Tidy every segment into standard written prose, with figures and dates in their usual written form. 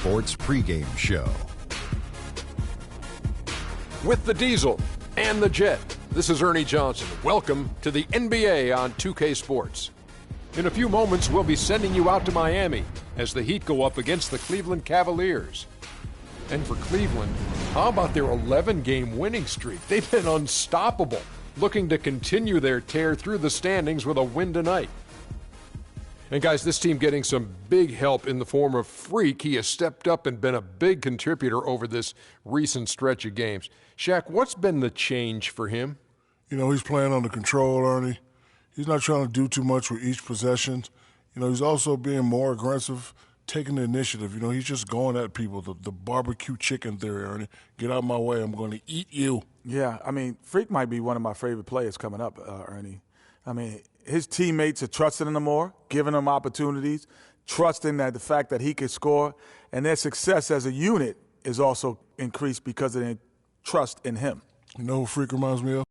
Sports pregame show. With the Diesel and the Jet, this is Ernie Johnson. Welcome to the NBA on 2K Sports. In a few moments, we'll be sending you out to Miami as the Heat go up against the Cleveland Cavaliers. And for Cleveland, how about their 11-game winning streak? They've been unstoppable, looking to continue their tear through the standings with a win tonight. And guys, this team getting some big help in the form of Freak. He has stepped up and been a big contributor over this recent stretch of games. Shaq, what's been the change for him? You know, he's playing under control, Ernie. He's not trying to do too much with each possession. You know, he's also being more aggressive, taking the initiative. You know, he's just going at people, the barbecue chicken theory, Ernie. Get out of my way, I'm going to eat you. Yeah, I mean, Freak might be one of my favorite players coming up, Ernie. I mean, his teammates are trusting him more, giving him opportunities, trusting that the fact that he could score, and their success as a unit is also increased because of their trust in him. You know who Freak reminds me of?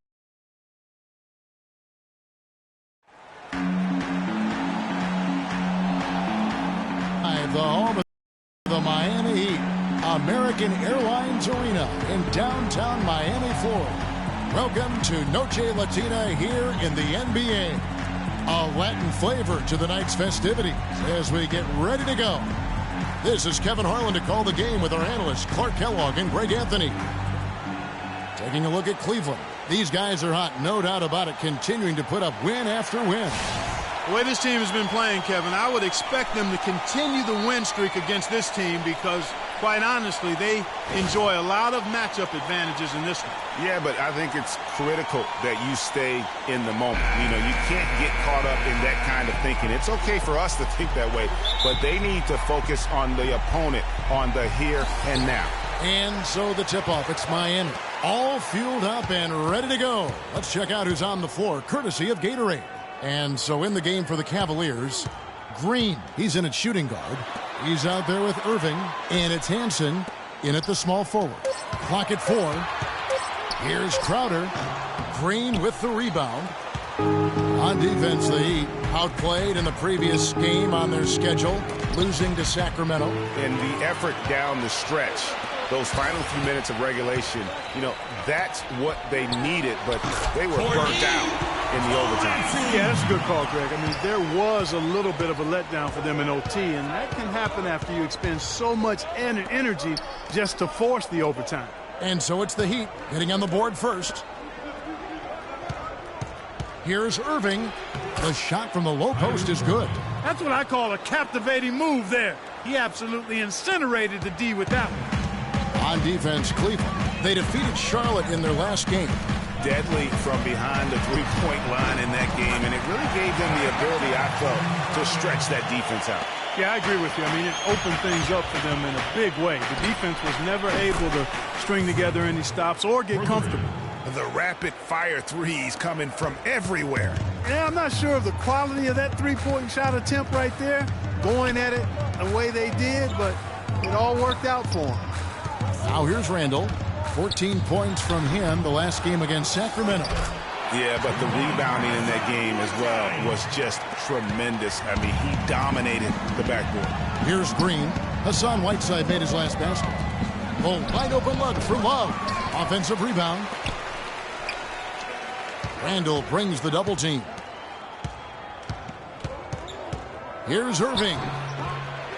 The home of the Miami Heat, American Airlines Arena in downtown Miami, Florida. Welcome to Noche Latina here in the NBA. A Latin flavor to the night's festivities as we get ready to go. This is Kevin Harlan to call the game with our analysts Clark Kellogg and Greg Anthony. Taking a look at Cleveland. These guys are hot, no doubt about it, continuing to put up win after win. The way this team has been playing, Kevin, I would expect them to continue the win streak against this team because, quite honestly, they enjoy a lot of matchup advantages in this one. Yeah, but I think it's critical that you stay in the moment. You know, you can't get caught up in that kind of thinking. It's okay for us to think that way, but they need to focus on the opponent, on the here and now. And so the tip-off, it's Miami. All fueled up and ready to go. Let's check out who's on the floor, courtesy of Gatorade. And so in the game for the Cavaliers, Green, he's in at shooting guard. He's out there with Irving, and it's Hansen in at the small forward. Clock at 4. Here's Crowder. Green with the rebound. On defense, the Heat outplayed in the previous game on their schedule, losing to Sacramento. And the effort down the stretch, those final few minutes of regulation, you know, that's what they needed, but they were burnt out in the overtime. Yeah, that's a good call, Greg. I mean, there was a little bit of a letdown for them in OT, and that can happen after you expend so much energy just to force the overtime. And so it's the Heat getting on the board first. Here's Irving. The shot from the low post is good. That's what I call a captivating move there. He absolutely incinerated the D with that one. On defense, Cleveland. They defeated Charlotte in their last game. Deadly from behind the three-point line in that game, and it really gave them the ability, I felt, to stretch that defense out. Yeah, I agree with you. I mean, it opened things up for them in a big way. The defense was never able to string together any stops or get comfortable. The rapid-fire threes coming from everywhere. Yeah, I'm not sure of the quality of that three-point shot attempt right there, going at it the way they did, but it all worked out for them. Now here's Randall. 14 points from him the last game against Sacramento. Yeah, but the rebounding in that game as well was just tremendous. I mean, he dominated the backboard. Here's Green. Hassan Whiteside made his last basket. Oh, wide open look for Love. Offensive rebound. Randall brings the double team. Here's Irving.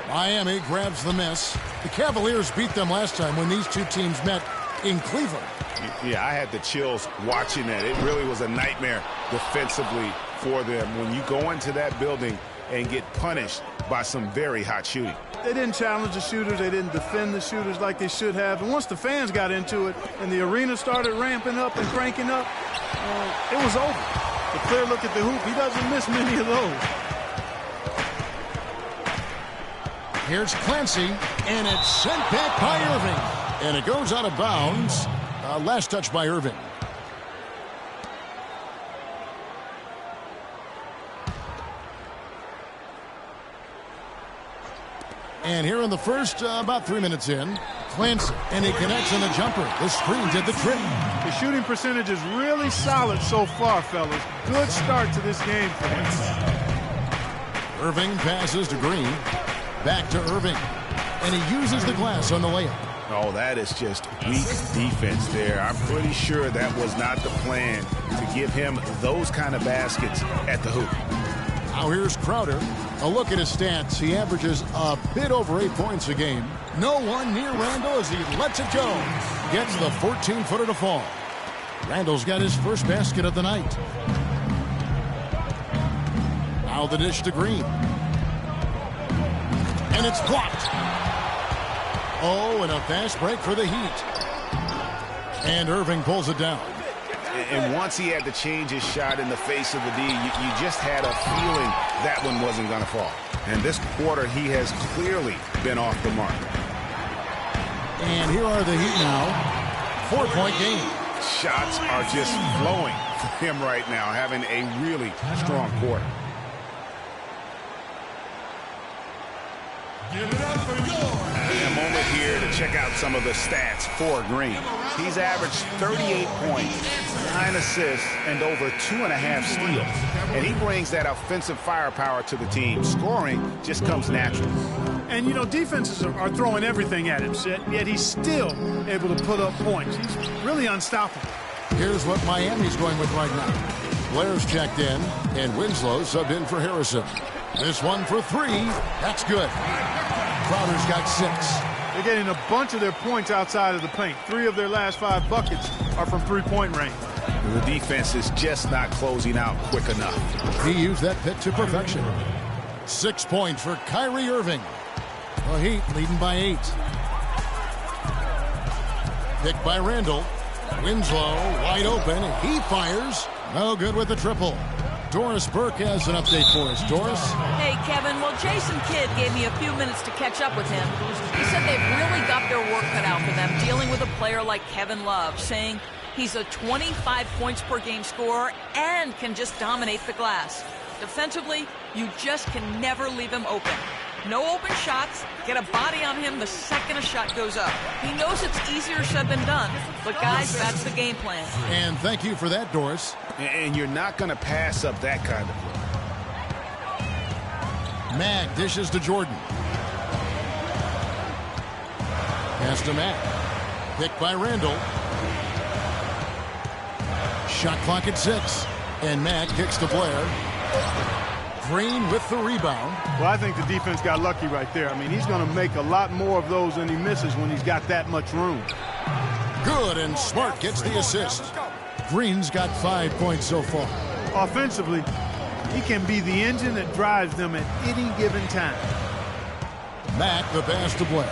Miami grabs the miss. The Cavaliers beat them last time when these two teams met in Cleveland. Yeah, I had the chills watching that. It really was a nightmare defensively for them when you go into that building and get punished by some very hot shooting. They didn't challenge the shooters. They didn't defend the shooters like they should have. And once the fans got into it and the arena started ramping up and cranking up, it was over. The clear look at the hoop, he doesn't miss many of those. Here's Clancy, and it's sent back by Irving. And it goes out of bounds. Last touch by Irving. And here in the first, about 3 minutes in, Clancy, and he connects on the jumper. The screen did the trick. The shooting percentage is really solid so far, fellas. Good start to this game for him. Irving passes to Green. Back to Irving. And he uses the glass on the layup. Oh, that is just weak defense there. I'm pretty sure that was not the plan to give him those kind of baskets at the hoop. Now here's Crowder. A look at his stats. He averages a bit over 8 points a game. No one near Randall as he lets it go. Gets the 14-footer to fall. Randall's got his first basket of the night. Now the dish to Green. And it's blocked. Oh, and a fast break for the Heat. And Irving pulls it down. And once he had to change his shot in the face of the D, you just had a feeling that one wasn't going to fall. And this quarter, he has clearly been off the mark. And here are the Heat now. 4-point game. Shots are just flowing for him right now, having a really strong quarter. Give it up for A moment here to check out some of the stats for Green. He's averaged 38 points, 9 assists, and over 2.5 steals. And he brings that offensive firepower to the team. Scoring just comes natural. And, you know, defenses are throwing everything at him, yet he's still able to put up points. He's really unstoppable. Here's what Miami's going with right now. Blair's checked in, and Winslow subbed in for Harrison. This one for 3. That's good. Crowder's got 6. They're getting a bunch of their points outside of the paint. 3 of their last 5 buckets are from three-point range. The defense is just not closing out quick enough. He used that pick to perfection. 6 points for Kyrie Irving. The Heat leading by 8. Picked by Randall. Winslow wide open. He fires. No good with the triple. Doris Burke has an update for us. Doris? Hey, Kevin. Well, Jason Kidd gave me a few minutes to catch up with him. He said they've really got their work cut out for them dealing with a player like Kevin Love, saying he's a 25 points per game scorer and can just dominate the glass. Defensively, you just can never leave him open. No open shots. Get a body on him the second a shot goes up. He knows it's easier said than done, but guys, that's the game plan. And thank you for that, Doris. And you're not going to pass up that kind of play. Mag dishes to Jordan. Pass to Mag. Picked by Randall. Shot clock at 6. And Mag kicks to Blair. Green with the rebound. Well, I think the defense got lucky right there. I mean, he's going to make a lot more of those than he misses when he's got that much room. Good, and Smart gets the assist. Green's got 5 points so far. Offensively, he can be the engine that drives them at any given time. Mack the pass to Blair.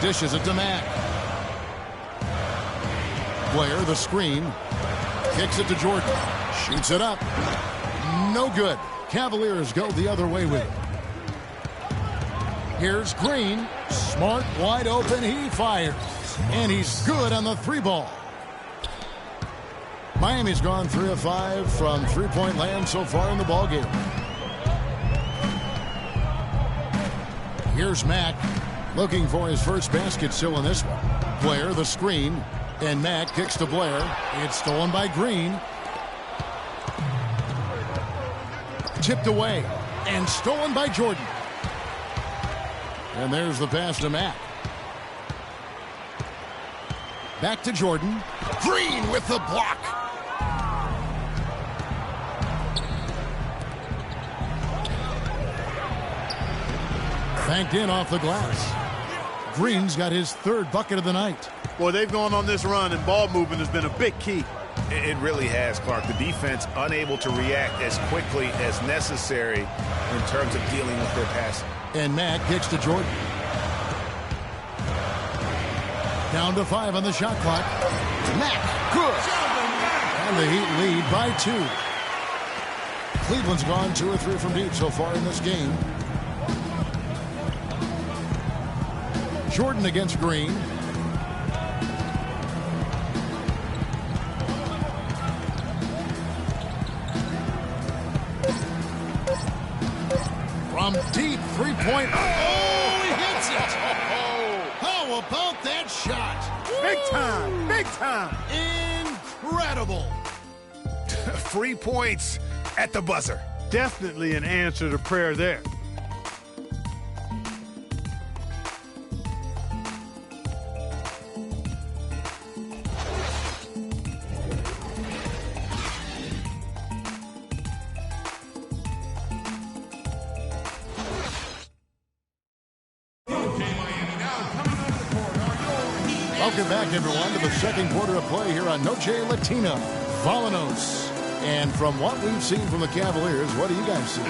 Dishes it to Mack. Blair the screen. Kicks it to Jordan. Shoots it up. No good. Cavaliers go the other way with it. Here's Green. Smart wide open. He fires. And he's good on the 3 ball. Miami's gone 3 of 5 from three-point land so far in the ballgame. Here's Mack looking for his first basket still in this one. Blair the screen. And Mack kicks to Blair. It's stolen by Green. Tipped away and stolen by Jordan. And there's the pass to Mack. Back to Jordan. Green with the block. Banked in off the glass. Green's got his 3rd bucket of the night. Boy, they've gone on this run, and ball movement has been a big key. It really has, Clark. The defense unable to react as quickly as necessary in terms of dealing with their passing. And Mack kicks to Jordan. Down to 5 on the shot clock. Mack, good. And the Heat lead by 2. Cleveland's gone 2 or 3 from deep so far in this game. Jordan against Green. From deep 3-point. Oh, he hits it. How about that shot? Big time. Big time. Incredible. 3 points at the buzzer. Definitely an answer to prayer there. Welcome back, everyone, to the second quarter of play here on Noche Latina, Volanos. And from what we've seen from the Cavaliers, what do you guys see?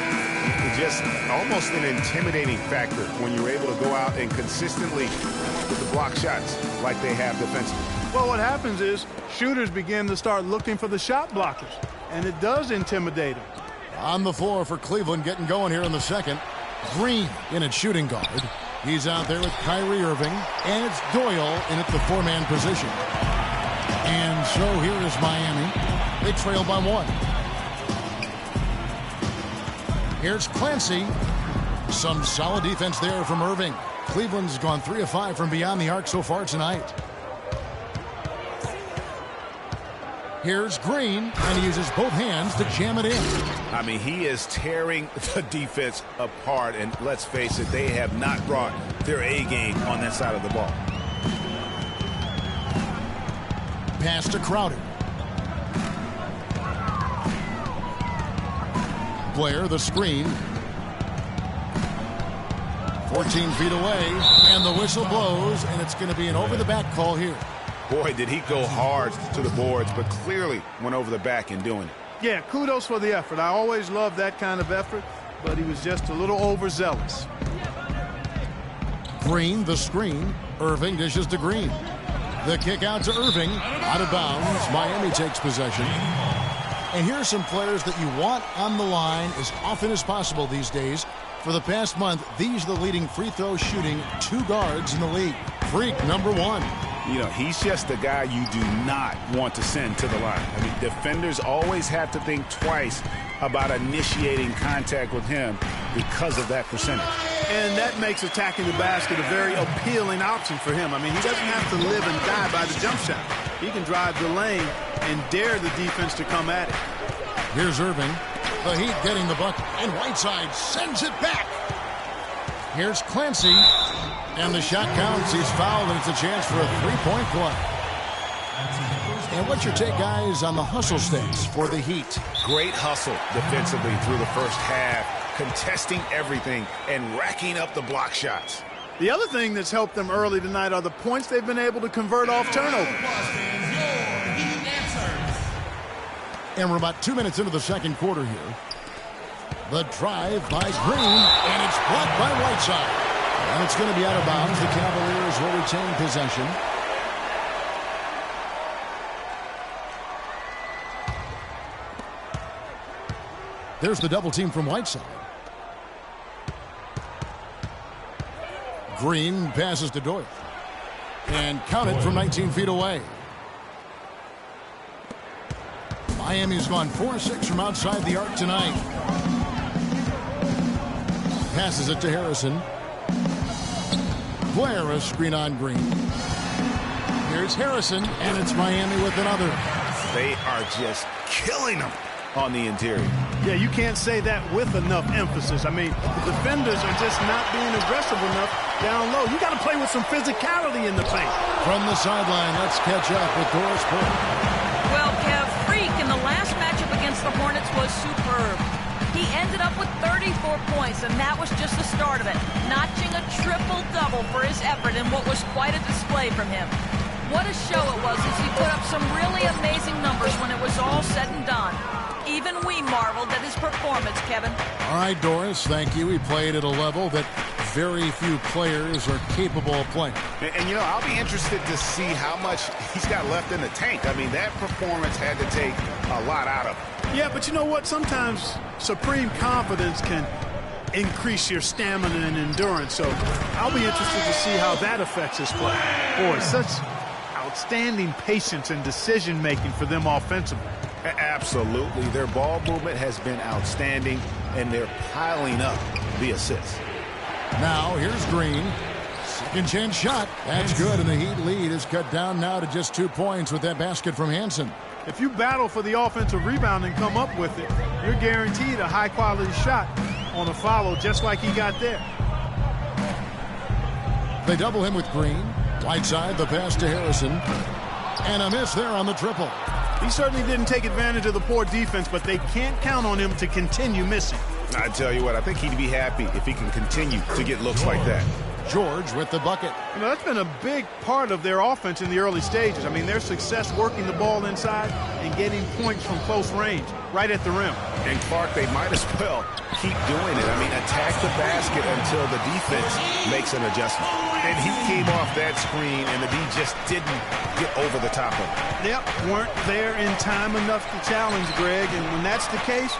Just almost an intimidating factor when you're able to go out and consistently with the block shots like they have defensively. Well, what happens is shooters begin to start looking for the shot blockers, and it does intimidate them. On the floor for Cleveland, getting going here in the second. Green in at shooting guard. He's out there with Kyrie Irving, and it's Doyle in at the four-man position. And so here is Miami. They trail by 1. Here's Clancy. Some solid defense there from Irving. Cleveland's gone 3 of 5 from beyond the arc so far tonight. Here's Green, and he uses both hands to jam it in. I mean, he is tearing the defense apart, and let's face it, they have not brought their A game on that side of the ball. Pass to Crowder. Blair, the screen. 14 feet away, and the whistle blows, and it's going to be an over-the-back call here. Boy, did he go hard to the boards, but clearly went over the back in doing it. Yeah, kudos for the effort. I always love that kind of effort, but he was just a little overzealous. Green, the screen. Irving dishes to Green. The kick out to Irving. Out of bounds. Miami takes possession. And here are some players that you want on the line as often as possible these days. For the past month, these are the leading free throw shooting 2 guards in the league. Freak number 1. You know, he's just the guy you do not want to send to the line. I mean, defenders always have to think twice about initiating contact with him because of that percentage. And that makes attacking the basket a very appealing option for him. I mean, he doesn't have to live and die by the jump shot. He can drive the lane and dare the defense to come at it. Here's Irving. The Heat getting the bucket, and Whiteside sends it back. Here's Clancy, and the shot counts. He's fouled, and it's a chance for a three-point play. And what's your take, guys, on the hustle stats for the Heat? Great hustle defensively through the first half, contesting everything and racking up the block shots. The other thing that's helped them early tonight are the points they've been able to convert off turnovers. And we're about 2 minutes into the second quarter here. The drive by Green, and it's blocked by Whiteside. And it's going to be out of bounds. The Cavaliers will retain possession. There's the double team from Whiteside. Green passes to Doyle. And counted from 19 feet away. Miami's gone 4-6 from outside the arc tonight. Passes it to Harrison. Blair, a screen on Green. Here's Harrison, and it's Miami with another. They are just killing them on the interior. Yeah, you can't say that with enough emphasis. I mean, the defenders are just not being aggressive enough down low. You got to play with some physicality in the paint. From the sideline, let's catch up with Doris Burke. Well, Kev, Freak in the last matchup against the Hornets was superb. He ended up with 34 points, and that was just the start of it, notching a triple-double for his effort in what was quite a display from him. What a show it was as he put up some really amazing numbers when it was all said and done. Even we marveled at his performance, Kevin. All right, Doris, thank you. He played at a level that very few players are capable of playing. And you know, I'll be interested to see how much he's got left in the tank. I mean, that performance had to take a lot out of him. Yeah, but you know what? Sometimes supreme confidence can increase your stamina and endurance. So I'll be interested to see how that affects his play. Boy, such outstanding patience and decision-making for them offensively. Absolutely. Their ball movement has been outstanding, and they're piling up the assists. Now, here's Green. Second chance shot. That's good, and the Heat lead is cut down now to just 2 points with that basket from Hansen. If you battle for the offensive rebound and come up with it, you're guaranteed a high-quality shot on a follow just like he got there. They double him with Green. Whiteside, the pass to Harrison. And a miss there on the triple. He certainly didn't take advantage of the poor defense, but they can't count on him to continue missing. I tell you what, I think he'd be happy if he can continue to get looks like that. George with the bucket. You know, that's been a big part of their offense in the early stages. I mean, their success working the ball inside and getting points from close range, right at the rim. And Clark, they might as well keep doing it. I mean, attack the basket until the defense makes an adjustment. And he came off that screen, and the D just didn't get over the top of it. Yep, weren't there in time enough to challenge Greg, and when that's the case,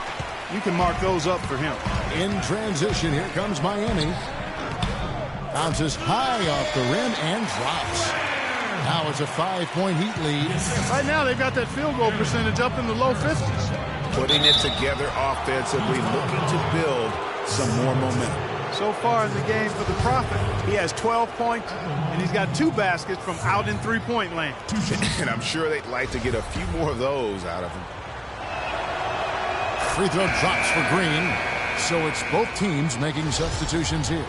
you can mark those up for him. In transition, here comes Miami. Bounces high off the rim and drops. Now it's a 5-point Heat lead. Right now, they've got that field goal percentage up in the low 50s. Putting it together offensively, looking to build some more momentum. So far in the game for the Prophet, he has 12 points, and he's got 2 baskets from out in three-point land. And I'm sure they'd like to get a few more of those out of him. Free throw drops for Green. So it's both teams making substitutions here.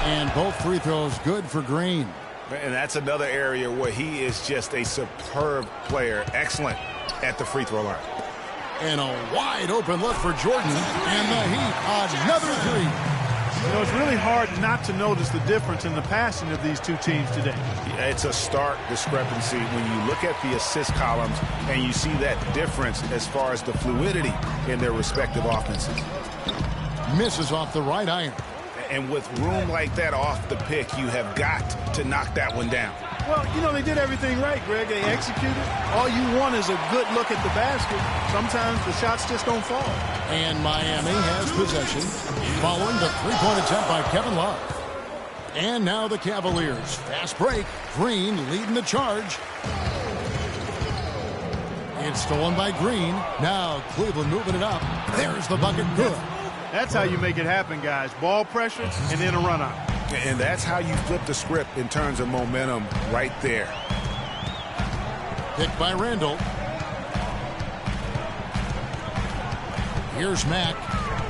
And both free throws good for Green. And that's another area where he is just a superb player. Excellent at the free throw line. And a wide open look for Jordan. And the Heat, another three. You know, it's really hard not to notice the difference in the passing of these two teams today. Yeah, it's a stark discrepancy when you look at the assist columns and you see that difference as far as the fluidity in their respective offenses. Misses off the right iron. And with room like that off the pick, you have got to knock that one down. Well, you know, they did everything right, Greg. They executed. All you want is a good look at the basket. Sometimes the shots just don't fall. And Miami has possession following the three-point attempt by Kevin Love. And now the Cavaliers. Fast break. Green leading the charge. It's stolen by Green. Now Cleveland moving it up. There's the bucket. Good. That's how you make it happen, guys. Ball pressure and then a run out. And that's how you flip the script in terms of momentum right there. Picked by Randall. Here's Mack.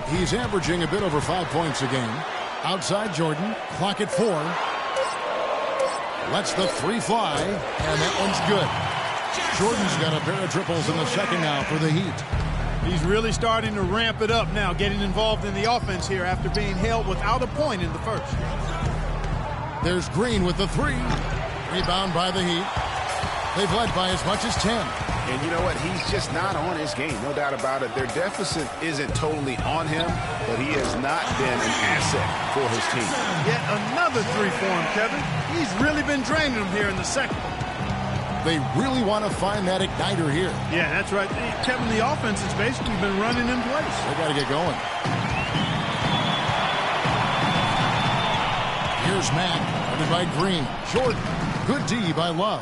He's averaging a bit over 5 points a game. Outside Jordan. Clock at 4. Lets the three fly. And that one's good. Jordan's got a pair of triples in the second now for the Heat. He's really starting to ramp it up now, getting involved in the offense here after being held without a point in the first. There's Green with the three. Rebound by the Heat. They've led by as much as 10. And you know what? He's just not on his game, no doubt about it. Their deficit isn't totally on him, but he has not been an asset for his team. Yet another three for him, Kevin. He's really been draining them here in the second. They really want to find that igniter here. Yeah, that's right. Kevin, the offense has basically been running in place. They got to get going. Here's Mack, under by Green. Jordan, good D by Love.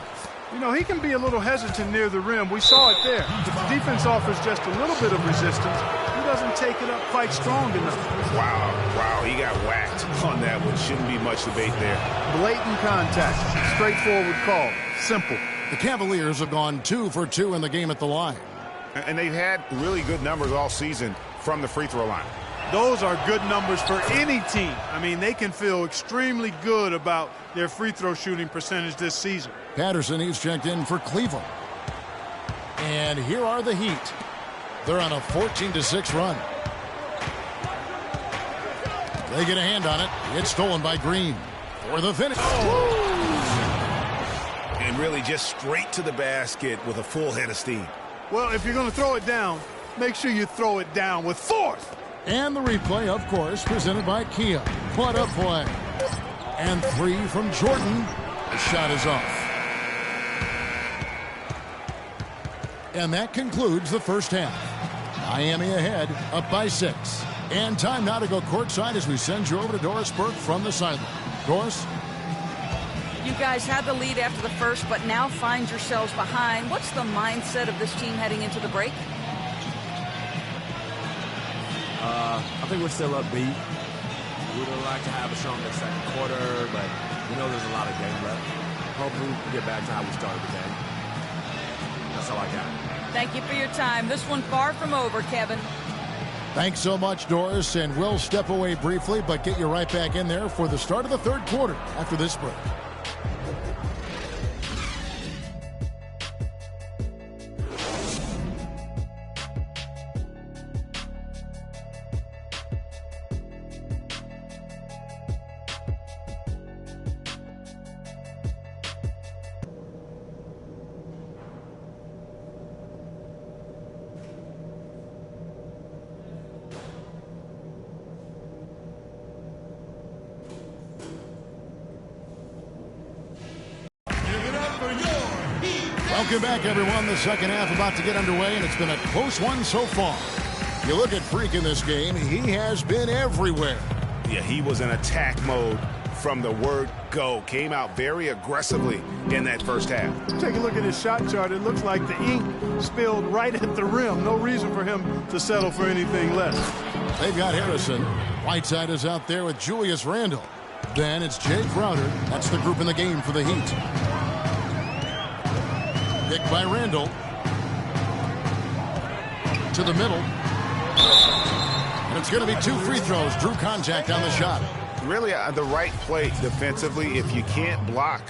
You know, he can be a little hesitant near the rim. We saw it there. If the defense offers just a little bit of resistance, he doesn't take it up quite strong enough. Wow, he got whacked on that one. Shouldn't be much debate there. Blatant contact. Straightforward call. Simple. The Cavaliers have gone 2 for 2 in the game at the line. And they've had really good numbers all season from the free throw line. Those are good numbers for any team. I mean, they can feel extremely good about their free throw shooting percentage this season. Patterson, he's checked in for Cleveland. And here are the Heat. They're on a 14-6 run. They get a hand on it. It's stolen by Green for the finish. And really just straight to the basket with a full head of steam. Well, if you're going to throw it down, make sure you throw it down with force. And the replay, of course, presented by Kia. What a play. And three from Jordan. The shot is off. And that concludes the first half. Miami ahead, up by 6. And time now to go courtside as we send you over to Doris Burke from the sideline. Doris? You guys had the lead after the first, but now find yourselves behind. What's the mindset of this team heading into the break? I think we're still upbeat. We would like to have a stronger second quarter, but we know there's a lot of game left. Hopefully we can get back to how we started the game. That's all I got. Thank you for your time. This one far from over, Kevin. Thanks so much, Doris, and we'll step away briefly, but get you right back in there for the start of the third quarter after this break. Welcome back, everyone. The second half about to get underway, and it's been a close one so far. You look at Freak in this game, he has been everywhere. Yeah, he was in attack mode from the word go. Came out very aggressively in that first half. Take a look at his shot chart. It looks like the ink spilled right at the rim. No reason for him to settle for anything less. They've got Harrison. Whiteside is out there with Julius Randle. Then it's Jay Crowder. That's the group in the game for the Heat. Picked by Randle. To the middle. And it's going to be 2 free throws. Drew contact on the shot. Really the right play defensively. If you can't block,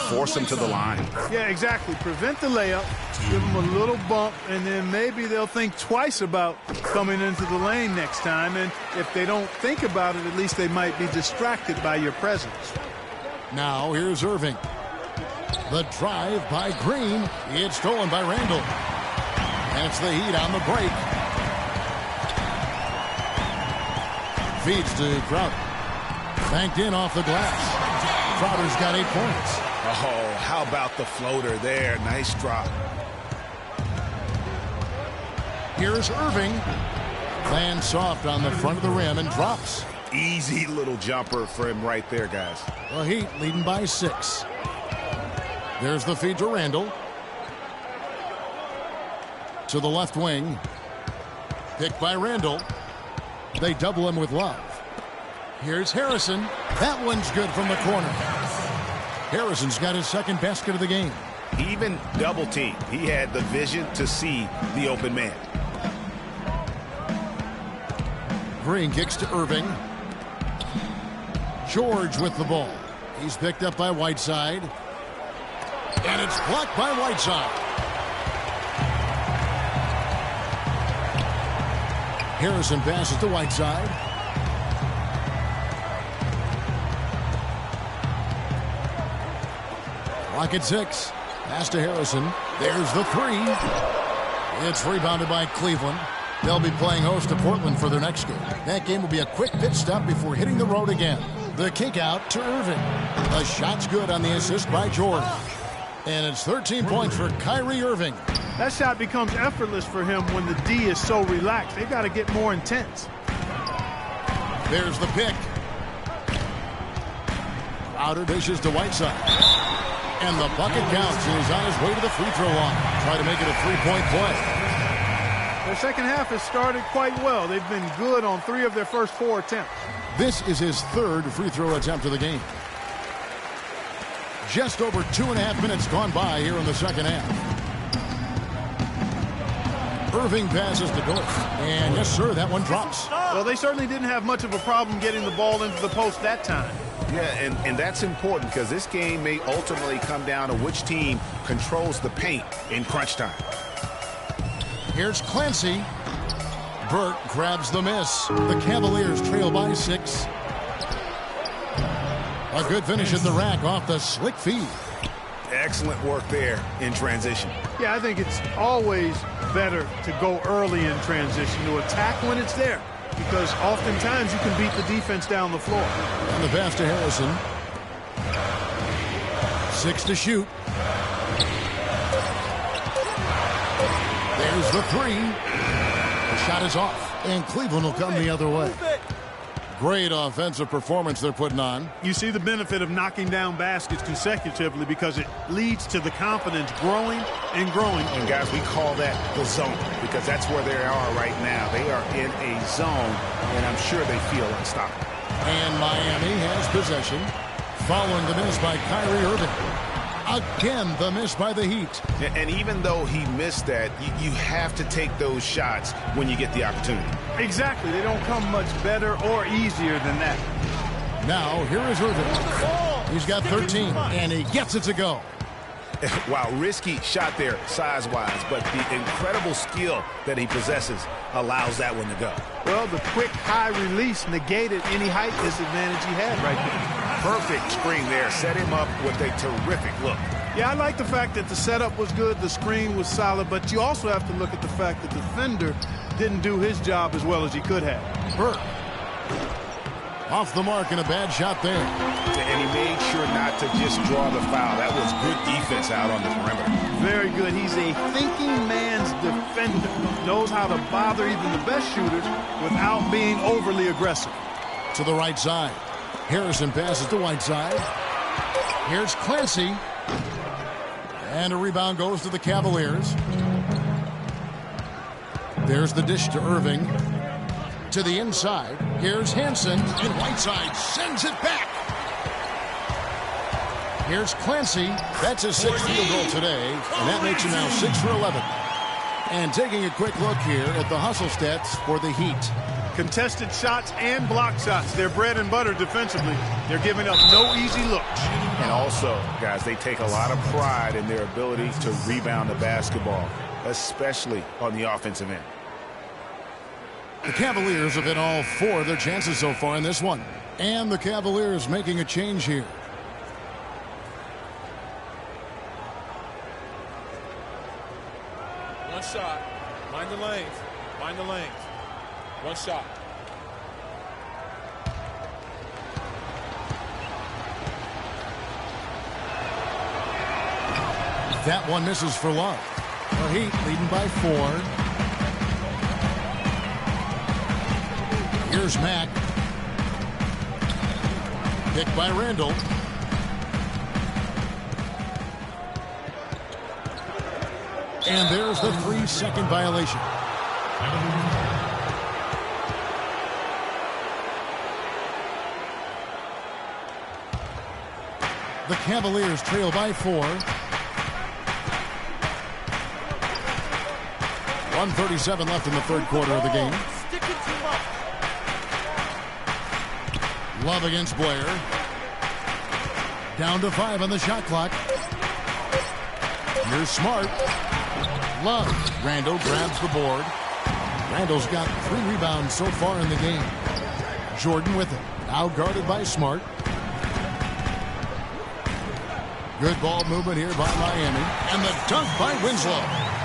force him to the line. Yeah, exactly. Prevent the layup. Give them a little bump, and then maybe they'll think twice about coming into the lane next time. And if they don't think about it, at least they might be distracted by your presence. Now here's Irving. The drive by Green. It's stolen by Randle. And it's the Heat on the break. Feeds to Crowder. Banked in off the glass. Crowder's got 8 points. Oh, how about the floater there? Nice drop. Here's Irving. Lands soft on the front of the rim and drops. Easy little jumper for him right there, guys. The Heat leading by 6. There's the feed to Randle. To the left wing. Picked by Randle. They double him with Love. Here's Harrison. That one's good from the corner. Harrison's got his second basket of the game. He even double teamed. He had the vision to see the open man. Green kicks to Irving. George with the ball. He's picked up by Whiteside. And it's blocked by Whiteside. Harrison passes to Whiteside. Clock at 6. Pass to Harrison. There's the 3. It's rebounded by Cleveland. They'll be playing host to Portland for their next game. That game will be a quick pit stop before hitting the road again. The kick out to Irving. The shot's good on the assist by George. And it's 13 points for Kyrie Irving. That shot becomes effortless for him when the D is so relaxed. They've got to get more intense. There's the pick. Crowder dishes to Whiteside. And the bucket counts. He's on his way to the free throw line. Try to make it a 3-point play. Their second half has started quite well. They've been good on 3 of their first 4 attempts. This is his 3rd free throw attempt of the game. Just over 2.5 minutes gone by here in the second half. Irving passes to Dort. And yes, sir, that one drops. Well, they certainly didn't have much of a problem getting the ball into the post that time. Yeah, and that's important because this game may ultimately come down to which team controls the paint in crunch time. Here's Clancy. Burt grabs the miss. The Cavaliers trail by 6. A good finish at the rack off the slick feed. Excellent work there in transition. Yeah, I think it's always better to go early in transition, to attack when it's there, because oftentimes you can beat the defense down the floor. And the pass to Harrison. 6 to shoot. There's the 3. The shot is off, and Cleveland will come the other way. Great offensive performance they're putting on. You see the benefit of knocking down baskets consecutively because it leads to the confidence growing and growing. And guys, we call that the zone because that's where they are right now. They are in a zone, and I'm sure they feel unstoppable. And Miami has possession. Following the miss by Kyrie Irving. Again, the miss by the Heat. And even though he missed that, you have to take those shots when you get the opportunity. Exactly. They don't come much better or easier than that. Now, here is Irving. He's got 13, and he gets it to go. Wow, risky shot there size-wise, but the incredible skill that he possesses allows that one to go. Well, the quick high release negated any height disadvantage he had right there. Perfect screen there. Set him up with a terrific look. Yeah, I like the fact that the setup was good, the screen was solid, but you also have to look at the fact that the defender didn't do his job as well as he could have. Burke. Off the mark and a bad shot there. And he made sure not to just draw the foul. That was good defense out on the perimeter. Very good. He's a thinking man's defender. Knows how to bother even the best shooters without being overly aggressive. To the right side. Harrison passes to Whiteside. Here's Clancy. And a rebound goes to the Cavaliers. There's the dish to Irving. To the inside. Here's Hansen. And Whiteside sends it back. Here's Clancy. That's his 6th field goal today. And that makes him now 6 for 11. And taking a quick look here at the hustle stats for the Heat. Contested shots and block shots. They're bread and butter defensively. They're giving up no easy looks. And also, guys, they take a lot of pride in their ability to rebound the basketball, especially on the offensive end. The Cavaliers have hit all 4 of their chances so far in this one. And the Cavaliers making a change here. One shot. Mind the lanes. Mind the lanes. One shot. That one misses for Love. The Heat leading by 4. Here's Mack. Picked by Randall. And there's the 3-second violation. The Cavaliers trail by 4. 1:37 left in the third quarter of the game. Love against Blair. Down to 5 on the shot clock. Here's Smart. Love. Randall grabs the board. Randall's got 3 rebounds so far in the game. Jordan with it. Now guarded by Smart. Good ball movement here by Miami. And the dunk by Winslow.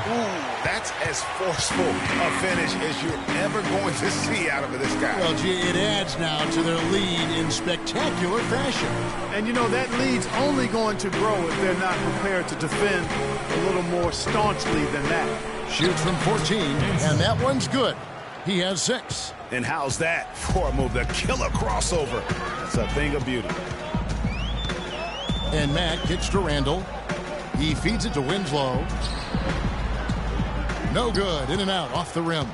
Ooh, that's as forceful a finish as you're ever going to see out of this guy. Well, gee, it adds now to their lead in spectacular fashion. And, you know, that lead's only going to grow if they're not prepared to defend a little more staunchly than that. Shoots from 14, and that one's good. He has 6. And how's that for a move? The killer crossover. That's a thing of beauty. And Mack kicks to Randall. He feeds it to Winslow. No good. In and out off the rim.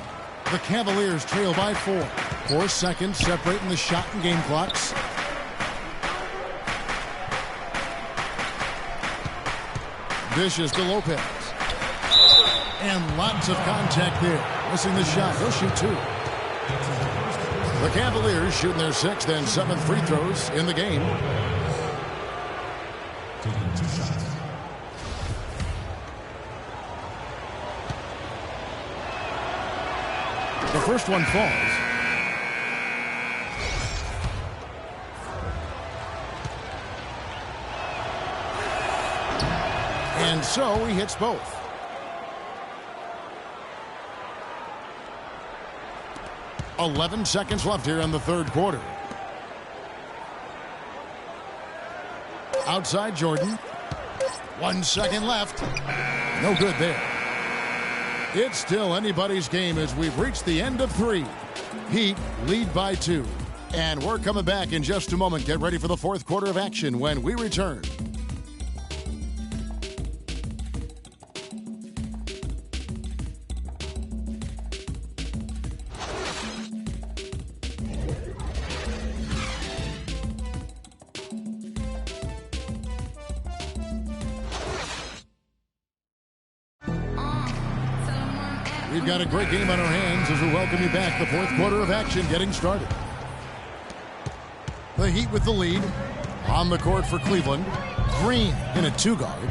The Cavaliers trail by 4. 4 seconds separating the shot and game clocks. Dishes to Lopez. And lots of contact there. Missing the shot. He'll shoot 2. The Cavaliers shooting their 6th and 7th free throws in the game. The first one falls. And so he hits both. "11 seconds left here in the third quarter. Outside Jordan. 1 second left. No good there. It's still anybody's game as we've reached the end of 3. Heat lead by 2. And we're coming back in just a moment. Get ready for the fourth quarter of action when we return. We've got a great game on our hands as we welcome you back. The fourth quarter of action getting started. The Heat with the lead. On the court for Cleveland. Green in a 2-guard.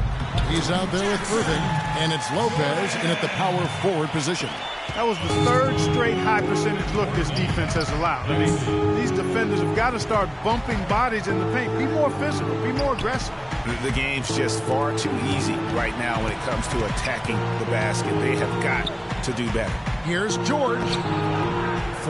He's out there with Irving. And it's Lopez in at the power forward position. That was the 3rd straight high percentage look this defense has allowed. I mean, these defenders have got to start bumping bodies in the paint. Be more physical. Be more aggressive. The game's just far too easy right now when it comes to attacking the basket. They have got to do better. Here's George.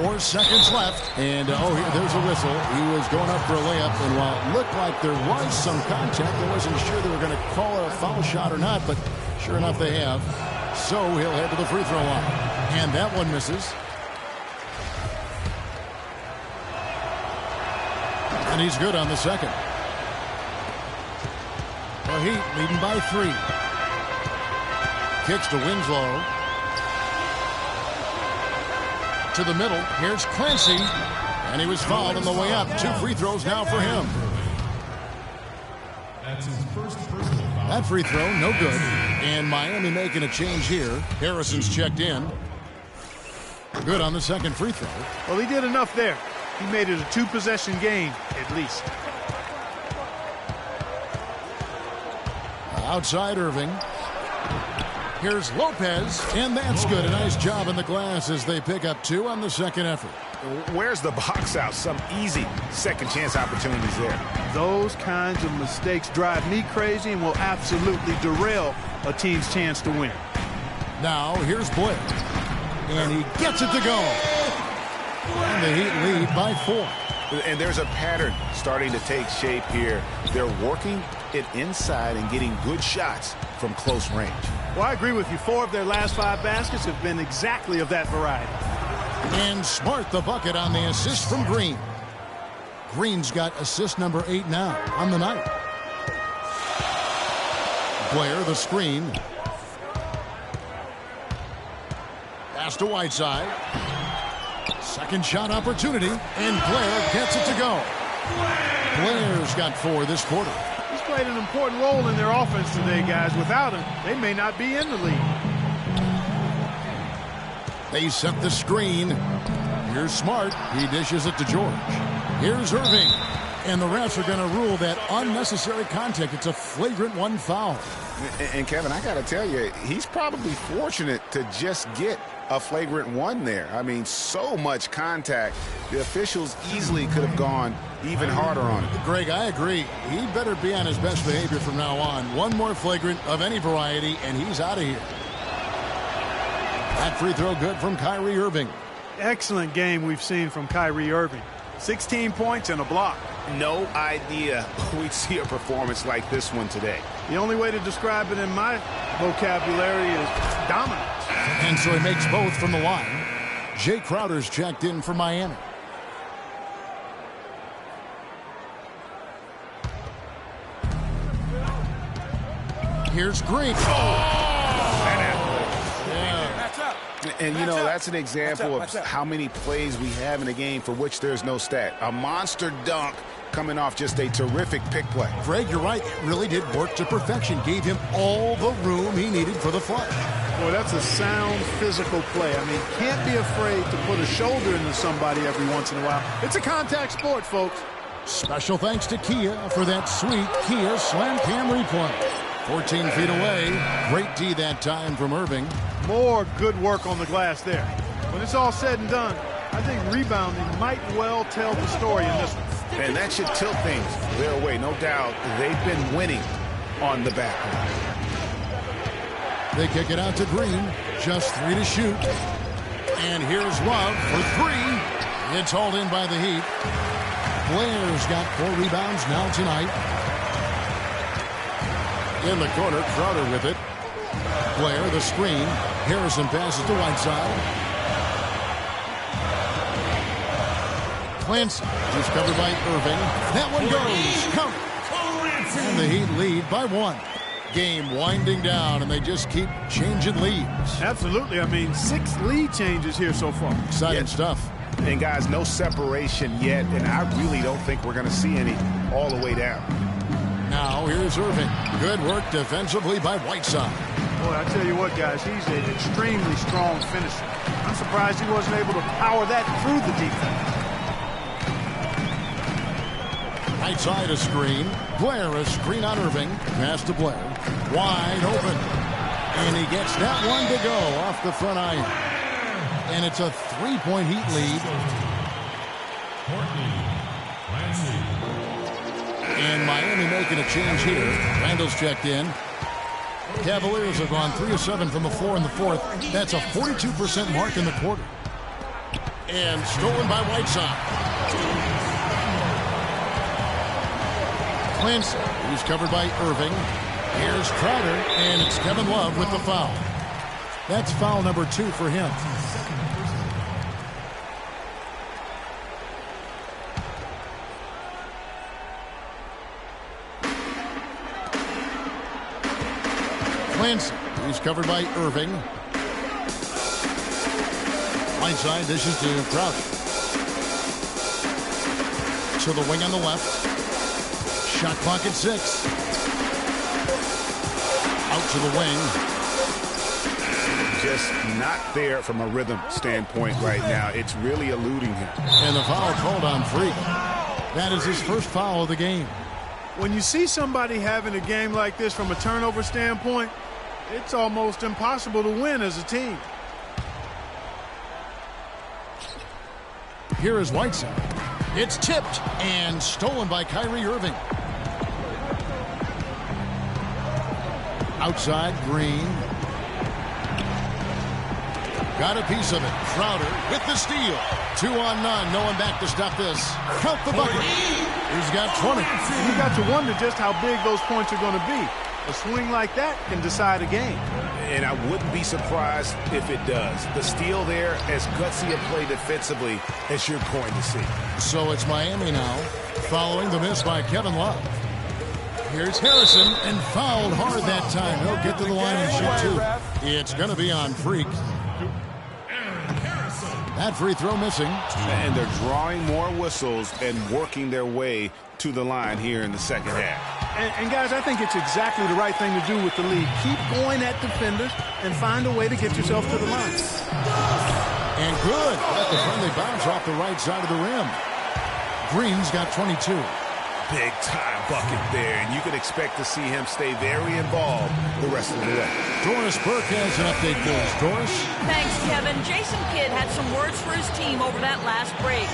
4 seconds left. And, there's a whistle. He was going up for a layup. And while it looked like there was some contact, I wasn't sure they were going to call a foul shot or not. But sure enough, they have. So he'll head to the free throw line. And that one misses. And he's good on the second. The Heat leading by 3. Kicks to Winslow. To the middle. Here's Clancy. And he was fouled on the way up. 2 free throws now for him. That's his first personal foul. That free throw, no good. And Miami making a change here. Harrison's checked in. Good on the second free throw. Well, he did enough there. He made it a 2-possession game, at least. Outside Irving. Here's Lopez, and that's good. A nice job in the glass as they pick up 2 on the second effort. Where's the box out? Some easy second chance opportunities there. Those kinds of mistakes drive me crazy and will absolutely derail a team's chance to win. Now, here's Blair. And he gets it to go. And the Heat lead by 4. And there's a pattern starting to take shape here. They're working it inside and getting good shots from close range. Well, I agree with you. 4 of their last 5 baskets have been exactly of that variety. And Smart the bucket on the assist from Green. Green's got assist number 8 now on the night. Blair the screen. Pass to Whiteside. Second shot opportunity, and Blair gets it to go. Blair's got 4 this quarter. He's played an important role in their offense today, guys. Without him, they may not be in the league. They set the screen. Here's Smart. He dishes it to George. Here's Irving. And the refs are going to rule that unnecessary contact. It's a flagrant 1 foul. And Kevin, I got to tell you, he's probably fortunate to just get a flagrant 1 there. I mean, so much contact. The officials easily could have gone even harder on it. Greg, I agree. He better be on his best behavior from now on. 1 more flagrant of any variety, and he's out of here. That free throw good from Kyrie Irving. Excellent game we've seen from Kyrie Irving. 16 points and a block. No idea we'd see a performance like this one today. The only way to describe it in my vocabulary is dominance. And so he makes both from the line. Jay Crowder's checked in for Miami. Here's Green. And, you know, that's an example of how many plays we have in a game for which there's no stat. A monster dunk coming off just a terrific pick play. Greg, you're right. It really did work to perfection. Gave him all the room he needed for the flush. Boy, that's a sound physical play. I mean, can't be afraid to put a shoulder into somebody every once in a while. It's a contact sport, folks. Special thanks to Kia for that sweet Kia Slam Cam replay. 14 feet away. Great D that time from Irving. More good work on the glass there. When it's all said and done, I think rebounding might well tell the story in this one. And that should tilt things their way, no doubt. They've been winning on the back line. They kick it out to Green. Just 3 to shoot. And here's Love for 3. It's hauled in by the Heat. Blair's got 4 rebounds now tonight. In the corner, Crowder with it. Blair, the screen. Harrison passes to Whiteside. Clancy is covered by Irving. That one goes. Count. And the Heat lead by 1. Game winding down, and they just keep changing leads. Absolutely. I mean, 6 lead changes here so far. Exciting stuff. And, guys, no separation yet, and I really don't think we're going to see any all the way down. Now, here's Irving. Good work defensively by Whiteside. Boy, I tell you what, guys, he's an extremely strong finisher. I'm surprised he wasn't able to power that through the defense. Right side a screen. Blair a screen on Irving. Pass to Blair. Wide open. And he gets that one to go off the front iron. And it's a 3-point Heat lead. And Miami making a change here. Randall's checked in. Cavaliers have gone 3 of 7 from the floor in the fourth. That's a 42% mark in the quarter. And stolen by Whiteside. Clancy, who's covered by Irving. Here's Crowder, and it's Kevin Love with the foul. That's foul number 2 for him. Clancy, who's covered by Irving. Whiteside dishes to Crowder. To the wing on the left. Shot clock at 6. Out to the wing. Just not there from a rhythm standpoint right now. It's really eluding him. And the foul called on Freak. That is his first foul of the game. When you see somebody having a game like this from a turnover standpoint, it's almost impossible to win as a team. Here is Whiteside. It's tipped and stolen by Kyrie Irving. Outside, Green. Got a piece of it. Crowder with the steal. 2 on none. No one back to stop this. Count the bucket. He's got 20. You got to wonder just how big those points are going to be. A swing like that can decide a game. And I wouldn't be surprised if it does. The steal there, as gutsy a play defensively as you're going to see. So it's Miami now, following the miss by Kevin Love. Here's Harrison, and fouled hard that time. He'll get to the line and shoot 2. It's going to be on Freak. That free throw missing. And they're drawing more whistles and working their way to the line here in the second half. And guys, I think it's exactly the right thing to do with the lead. Keep going at defenders and find a way to get yourself to the line. And good. Got the friendly bounce off the right side of the rim. Green's got 22. Big time bucket there, and you can expect to see him stay very involved the rest of the way. Doris Burke has an update for us. Doris? Thanks, Kevin. Jason Kidd had some words for his team over that last break.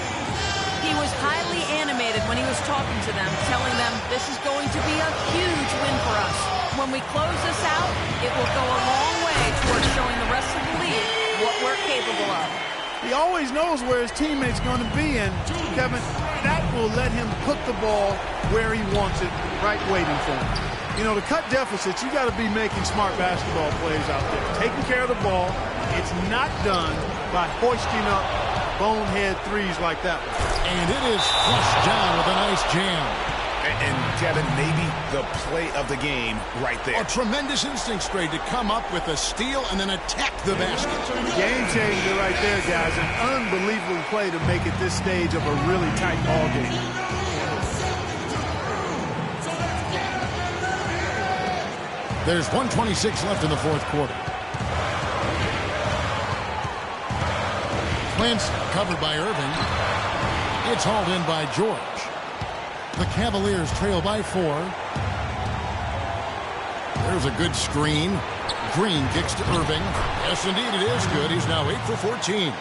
He was highly animated when he was talking to them, telling them this is going to be a huge win for us. When we close this out, it will go a long way towards showing the rest of the league what we're capable of. He always knows where his teammate's going to be, and Kevin, that will let him put the ball where he wants it, right waiting for him. You know, to cut deficits, you got to be making smart basketball plays out there, taking care of the ball. It's not done by hoisting up bonehead threes like that one. And it is flushed down with a nice jam. And Kevin, maybe the play of the game right there. A tremendous instinct straight to come up with a steal and then attack the basket. Game changer right there, guys. An unbelievable play to make it this stage of a really tight ball game. There's 1:26 left in the fourth quarter. Clancy covered by Irving. It's hauled in by George. The Cavaliers trail by 4. There's a good screen. Green kicks to Irving. Yes, indeed, it is good. He's now 8 for 14.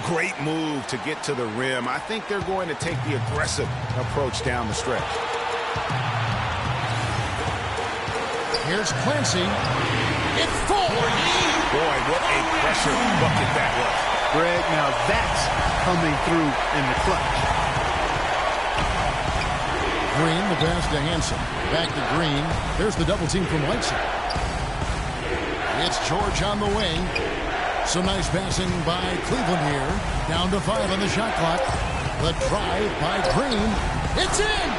Great move to get to the rim. I think they're going to take the aggressive approach down the stretch. Here's Clancy. It's 4. Boy, what a pressure bucket that was. Greg, now that's coming through in the clutch. Green, the pass to Hansen. Back to Green. There's the double team from Whiteside. It's George on the wing. Some nice passing by Cleveland here. Down to 5 on the shot clock. The drive by Green. It's in!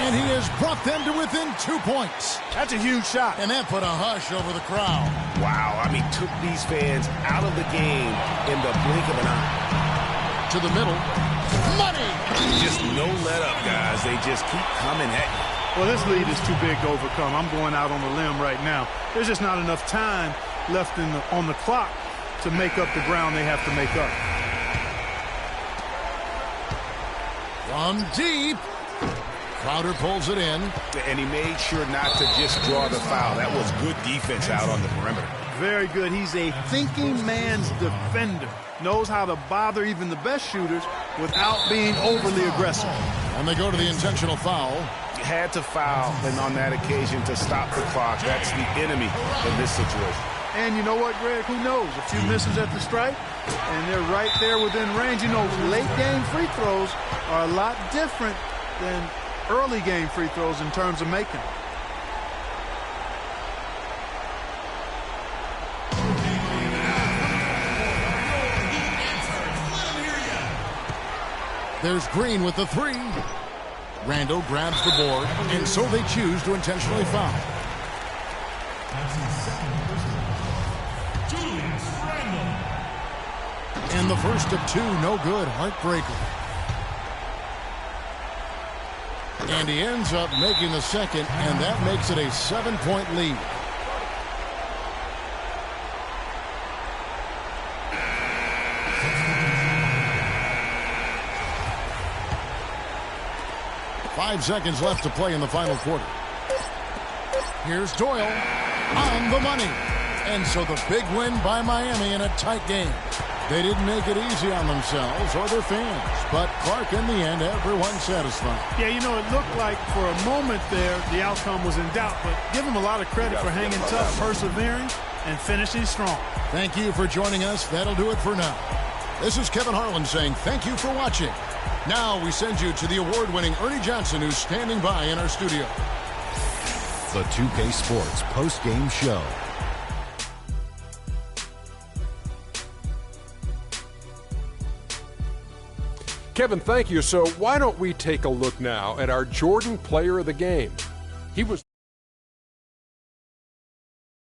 And he has brought them to within 2 points. That's a huge shot. And that put a hush over the crowd. Wow, I mean, took these fans out of the game in the blink of an eye. To the middle. Money! Just no let up, guys. They just keep coming at you. Well, this lead is too big to overcome. I'm going out on the limb right now. There's just not enough time left on the clock to make up the ground they have to make up. From deep. Crowder pulls it in. And he made sure not to just draw the foul. That was good defense out on the perimeter. Very good. He's a thinking man's defender. Knows how to bother even the best shooters without being overly aggressive. And they go to the intentional foul. You had to foul, and on that occasion to stop the clock. That's the enemy in this situation. And you know what, Greg? Who knows? A few misses at the stripe, and they're right there within range. You know, late-game free throws are a lot different than early-game free throws in terms of making them. There's Green with the three. Randall grabs the board, and so they choose to intentionally foul. And the first of two, no good, heartbreaker. And he ends up making the second, and that makes it a 7-point lead. Five seconds left to play in the final quarter. Here's Doyle on the money. And so the big win by Miami in a tight game. They didn't make it easy on themselves or their fans, but Clark, in the end, everyone's satisfied. Yeah, you know, it looked like for a moment there the outcome was in doubt, but give them a lot of credit for hanging tough, persevering, and finishing strong. Thank you for joining us. That'll do it for now. This is Kevin Harlan saying thank you for watching. Now we send you to the award-winning Ernie Johnson, who's standing by in our studio. The 2K Sports post-game show. Kevin, thank you. So why don't we take a look now at our Jordan Player of the Game? He was